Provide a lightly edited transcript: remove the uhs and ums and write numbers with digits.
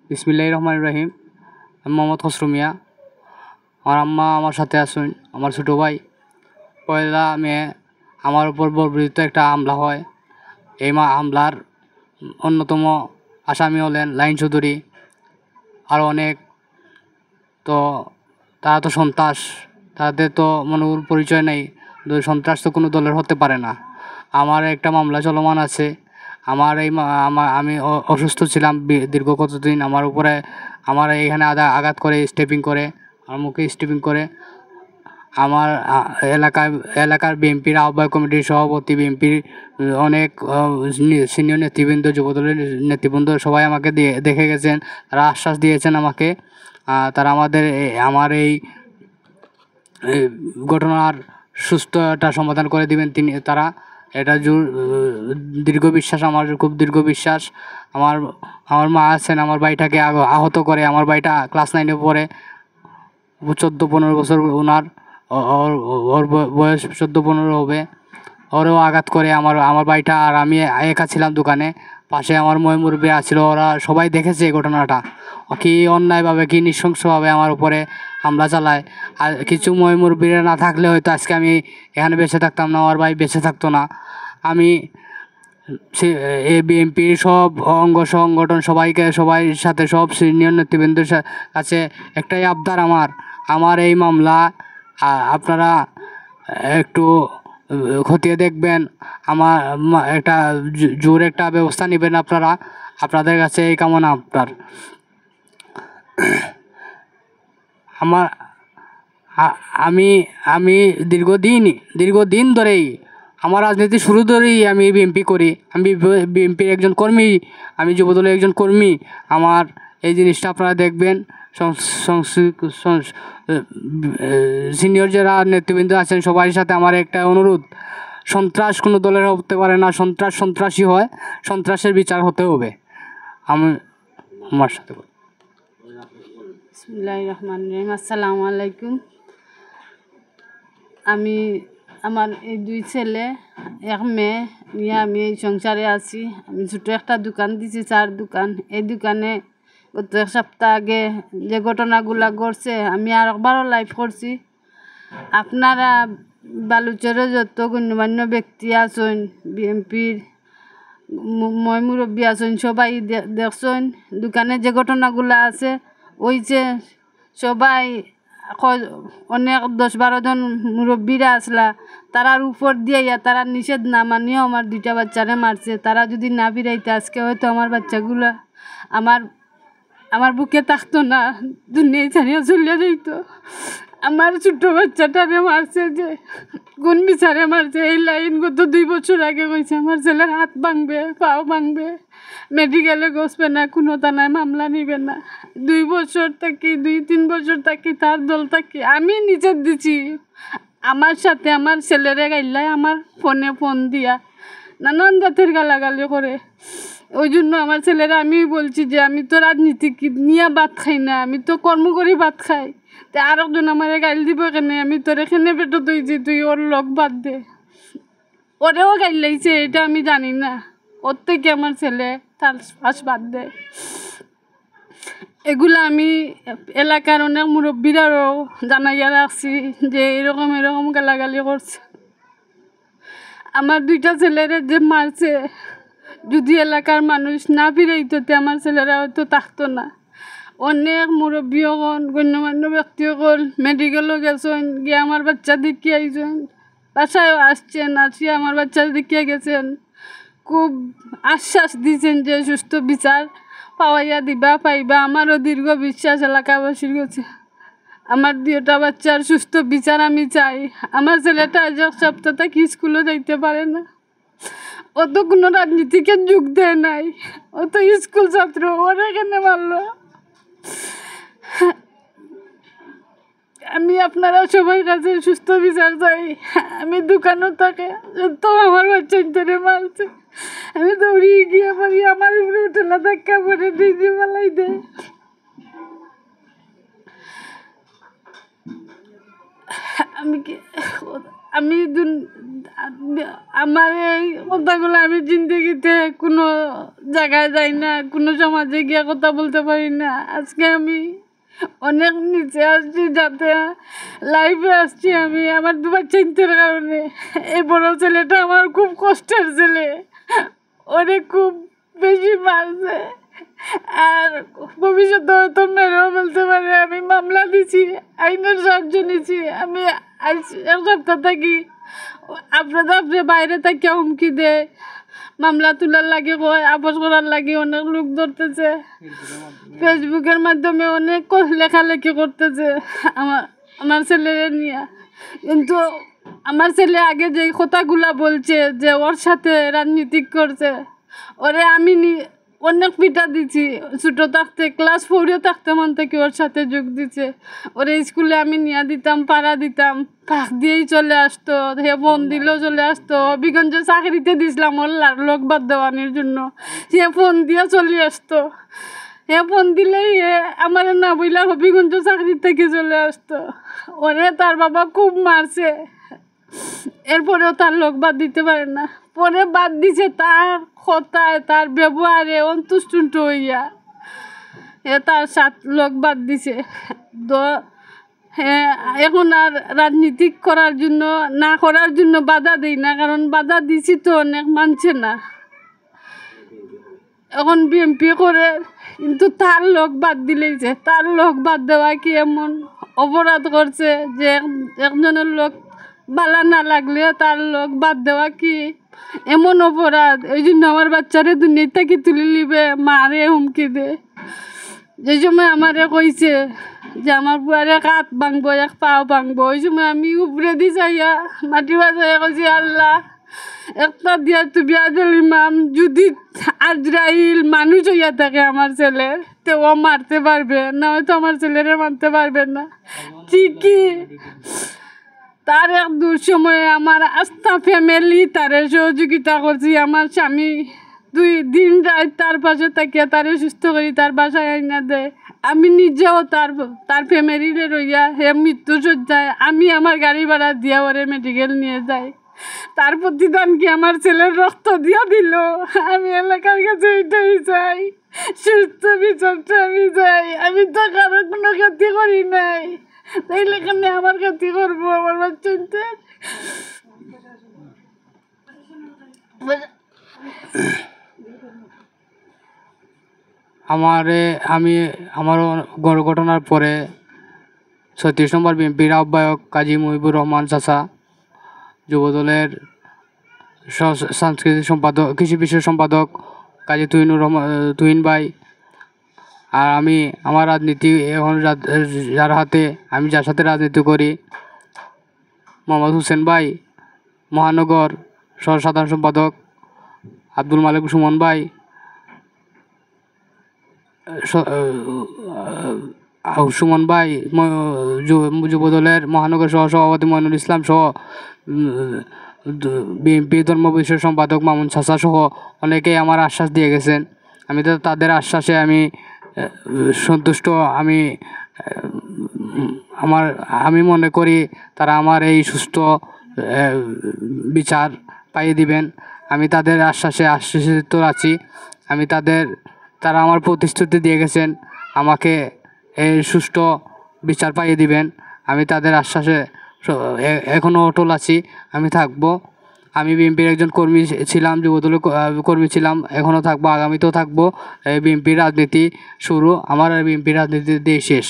বিসমিল্লাহির রহমানির রহিম। আমি মোহাম্মদ খসরু মিয়া। আমার আম্মা আমার সাথে আছেন, আমার ছোটো ভাই। পয়লা মে আমার উপর বর্বরিত একটা হামলা হয়। এই হামলার অন্যতম আসামি হলেন লাইন চৌধুরী, আরও অনেক। তো তারা তো সন্ত্রাস, তাদের তো মনোবল পরিচয় নেই। সন্ত্রাস তো কোনো দলের হতে পারে না। আমার একটা মামলা চলমান আছে। আমার এই আমি অসুস্থ ছিলাম দীর্ঘ কতদিন। আমার উপরে আমার এইখানে আঘাত করে, স্টেপিং করে, আমার মুখে স্টেপিং করে। আমার এলাকার বিএনপির আহ্বায়ক কমিটির সভাপতি, বিএনপির অনেক সিনিয়র নেতৃবৃন্দ, যুবদলের নেতৃবৃন্দ সবাই আমাকে দেখে গেছেন। তারা আশ্বাস দিয়েছেন আমাকে। তারা আমার এই ঘটনার সুস্থতা সমাধান করে দিবেন তারা। এটা দীর্ঘ বিশ্বাস, আমার খুব দীর্ঘ বিশ্বাস। আমার মা আছেন, আমার ভাইটাকে আহত করে। আমার ভাইটা ক্লাস 9-এ পড়ে, 14-15 বছর ওনার। ওর বয়স 14-15 হবে। ওরেও আঘাত করে আমার ভাইটা। আর আমি একা ছিলাম দোকানে, পাশে আমার মুরব্বি আছিল। ওরা সবাই দেখেছে এই ঘটনাটা, কি অন্যায়ভাবে, কি নৃশংসভাবে আমার উপরে হামলা চালায়। আর কিছু মুরব্বিরা না থাকলে হয়তো আজকে আমি এখানে বেঁচে থাকতাম না, আমার ভাই বেঁচে থাকতো না। আমি এই বিএনপির সব অঙ্গ সংগঠন সবার সাথে, সব সিনিয়র নেতৃবৃন্দের কাছে একটাই আবদার আমার এই মামলা আপনারা একটু খতিয়ে দেখবেন। আমার একটা জোর একটা ব্যবস্থা নেবেন আপনারা। আপনাদের কাছে এই কামনা আপনার। আমার আমি আমি দীর্ঘদিন ধরেই, আমার রাজনীতি শুরু ধরেই আমি বিএনপি করি। আমি বিএনপির একজন কর্মী, আমি যুবদলের একজন কর্মী। আমার এই জিনিসটা আপনারা দেখবেন। সিনিয়র যারা নেতৃবৃন্দ আছেন সবার সাথে আমার একটা অনুরোধ, সন্ত্রাস কোনো দলের হতে পারে না। সন্ত্রাসী হয়, সন্ত্রাসের বিচার হতে হবে। আমার সাথে বিসমিল্লাহির রহমানির রহিম। আসসালামু আলাইকুম। আমার এই 2 ছেলে, 1 মেয়ে নিয়ে আমি এই সংসারে আছি। আমি ছোটো একটা দোকান দিছি, চার দোকান। এই দোকানে গত 1 সপ্তাহ আগে যে ঘটনাগুলা ঘটছে, আমি আর একবারও লাইভ করছি। আপনারা বালুচরে যত গণ্যমান্য ব্যক্তি আছেন, বিএনপির মুরব্বী আছেন, সবাই দেখছেন দোকানে যে ঘটনাগুলা আছে। ওই যে সবাই অনেক 10-12 জন মুরব্বীরা আসলা, তারার উপর দিয়ে তারা নিষেধ না মানিয়েও আমার 2টা বাচ্চারে মারছে। তারা যদি না ফিরাইতে আজকে হয়তো আমার বাচ্চাগুলা আমার বুকে থাকতো না, দুনিয়ায় ছাড়িয়ে চলে যাইত। আমার ছোট্ট বাচ্চাটারে মারছে, যে গুণ বিচারে মারছে। এই লাইন গত 2 বছর আগে কইছে আমার ছেলের হাত ভাঙবে, পাও ভাঙবে, মেডিকেলে গসবে না, কোনো থানায় মামলা নিবে না। 2 বছর থাকি, 2-3 বছর থাকি তার দল থাকি আমি নিজে দিছি। আমার সাথে আমার ছেলেরে গাইলায় আমার ফোন দিয়া নানান জাতের গালাগালি করে। ওই জন্য আমার ছেলেরা আমি বলছি যে আমি তো রাজনীতি নিয়ে ভাত খাই না, আমি তো কর্ম করে ভাত খাই। তো আর একজন আমার গাইল দিব কেন? আমি তোর এখানে পেটো তুইছি, তুই ওর লোক বাদ দে। ওরেও গাইল লাইছে, এটা আমি জানি না। ওর থেকে আমার ছেলে তার ফাঁস বাদ দেয়। এগুলো আমি এলাকার অনেক মুরব্বীরাও জানাইয়া রাখছি যে এরকম গালাগালি করছে। আমার 2টা ছেলেরে যে মারছে, যদি এলাকার মানুষ না ফিরাইতো আমার ছেলেরা হয়তো থাকতো না। অনেক মুরব্বী হন, গণ্যমান্য ব্যক্তি হল মেডিকেলও গেছেন, গিয়ে আমার বাচ্চা দেখিয়ে আইছেন, বাসায়ও আসছেন, আসিয়া আমার বাচ্চা দেখিয়ে গেছেন। খুব আশ্বাস দিয়েছেন যে সুস্থ বিচার পাওয়াইয়া পাইবা। আমারও দীর্ঘ বিশ্বাস এলাকাবাসীর কাছে। আমার 2টা বাচ্চার সুস্থ বিচার আমি চাই। আমার ছেলেটা আজ 1 সপ্তাহ থেকে স্কুলও যাইতে পারে না। ও তো কোনো রাজনীতিকে যোগ দেয় নাই, ও তো স্কুল ছাত্র। ওরা কেন মারলো? আমি আপনারা সবার কাছে সুস্থ বিচার চাই। আমি দোকানও থাকে তো আমার বাচ্চা ধরে মারছে, আমি দৌড়িয়ে গিয়ে পারি আমার উপরে উঠেলা ধাক্কা পরে দিয়ে পালাই দেয়। আমার এই কথাগুলো আমি জিন্দগিতে কোনো জায়গায় যাই না, কোনো সমাজে গিয়ে কথা বলতে পারি না। আজকে আমি অনেক নিচে আসছি, যাতে লাইফে আসছি আমি আমার দুবার চিন্তার কারণে। এই বড় ছেলেটা আমার খুব কষ্টের ছেলে, অনেক খুব বেশি মারছে, আর ভবিষ্যতে হয়তো মেরেও ফেলতে পারে। আমি মামলা দিছি, আইনের সাহায্য নিছি। আমি আজ এক সপ্তাহ থাকি আপনি বাইরে থেকে হুমকি দেয়, মামলা তোলার লাগে কয়, আপোষ করার লাগে অনেক লোক ধরতেছে, ফেসবুকের মাধ্যমে অনেক লেখালেখি করতেছে আমার আমার ছেলেরে নিয়ে। কিন্তু আমার ছেলে আগে যে কথাগুলা বলছে যে ওর সাথে রাজনীতি করছে, ওরে আমি অনেক পিঠা দিছি। ছোটো থাকতে ক্লাস 4-এ থাকতে মন থেকে ওর সাথে যোগ দিছে। ওরে স্কুলে আমি নিয়ে দিতাম, পাড়া দিতাম, ফাঁক দিয়েই চলে আসতো, হে ফোন দিলেও চলে আসতো। হবিগঞ্জে চাকরিতে দিছিলাম ওর লোক বাদ দেওয়ানোর জন্য, সে ফোন দিয়ে চলে আসতো। হে ফোন দিলেই আমার না বইলা হবিগঞ্জ চাকরি থেকে চলে আসতো। ওরে তার বাবা খুব মারছে, এরপরেও তার লোক বাদ দিতে পারে না। পরে বাদ দিছে তার কথায়, তার ব্যবহারে অন্তুষ্ট হইয়া তার 7 লোক বাদ দিছে। হ্যাঁ, এখন আর রাজনীতি করার জন্য না করার জন্য বাধা দেই না, কারণ বাধা দিছি তো অনেক মানছে না। এখন বিএমপি করে, কিন্তু তার লোক বাদ দিলেইছে। তার লোক বাদ দেওয়া কি এমন অপরাধ করছে যে একজনের লোক ভালো না লাগলে তার লোক বাদ দেওয়া কি এমন অপরাধ? এই জন্য আমার বাচ্চারে দুনিয়া থেকে তুলে নিবে, মারে হুমকি দে। যে সময় আমারে কইছে যে আমার বুয়ারে কাত ভাঙবো, এক পাও ভাঙবো, ওই সময় আমি উপরে দি যাইয়া মাটি বাজাইয়া কইছি, আল্লাহ একটা দিয়া তুমি আজল ইমাম যদি আজরাইল মানুষ হইয়া থাকে আমার ছেলের, তো ও মারতে পারবে না, হয়তো আমার ছেলেরে মারতে পারবে না। ঠিকই তার এক দুঃসময়ে আমার আস্থা ফ্যামিলি তারে সহযোগিতা করছি। আমার স্বামী 2 দিন রাত তার পাশে থাকিয়া তারে সুস্থ করি, তার বাসায় আইনা দেয়। আমি নিজেও তার ফ্যামিলিরে রইয়া হে মৃত্যু সজ্জায় আমি আমার গাড়ি ভাড়া দিয়া ওরে মেডিকেল নিয়ে যাই। তার প্রতিদান কি আমার ছেলের রক্ত দিয়া দিল? আমি এলাকার কাছে এটাই চাই, সুস্থ বিচারটা আমি চাই। আমি তো কারো কোনো ক্ষতি করি নাই, তাইলে কেন আমার ক্ষতি করবো আমার বাচ্চাতে? আমার ঘটনার পরে 36 নম্বর বিএনপির আহ্বায়ক কাজী মুহিবুর রহমান চাচা, যুবদলের সাংস্কৃতিক সম্পাদক, কৃষি বিষয় সম্পাদক কাজী তুহিন ভাই, আর আমি আমার রাজনীতি এখন যার হাতে, আমি যার সাথে রাজনীতি করি, মোহাম্মদ হোসেন ভাই, মহানগর সাধারণ সম্পাদক আব্দুল মালিক সুমন ভাই, সুমন ভাই, যুবদলের মহানগর সভাপতি মইনুল ইসলাম সহ বিএনপি ধর্ম বিষয় সম্পাদক মামুন চাচা সহ অনেকেই আমার আশ্বাস দিয়ে গেছেন। আমি তো তাদের আশ্বাসে আমি সন্তুষ্ট। আমি মনে করি তারা আমার এই সুস্থ বিচার পাইয়ে দিবেন। আমি তাদের আশ্বাসে আশ্বাসিত আছি। তারা আমার প্রতিশ্রুতি দিয়ে গেছেন আমাকে এই সুষ্ঠু বিচার পাইয়ে দিবেন। আমি তাদের আশ্বাসে এখনও অটল আছি, আমি থাকবো। আমি বিএনপির একজন কর্মী ছিলাম, যুবদলের কর্মী ছিলাম, এখনও থাকবো, আগামীতেও থাকবো। বিএনপির রাজনীতি শুরু, আমার বিএনপির রাজনীতি দিয়ে শেষ।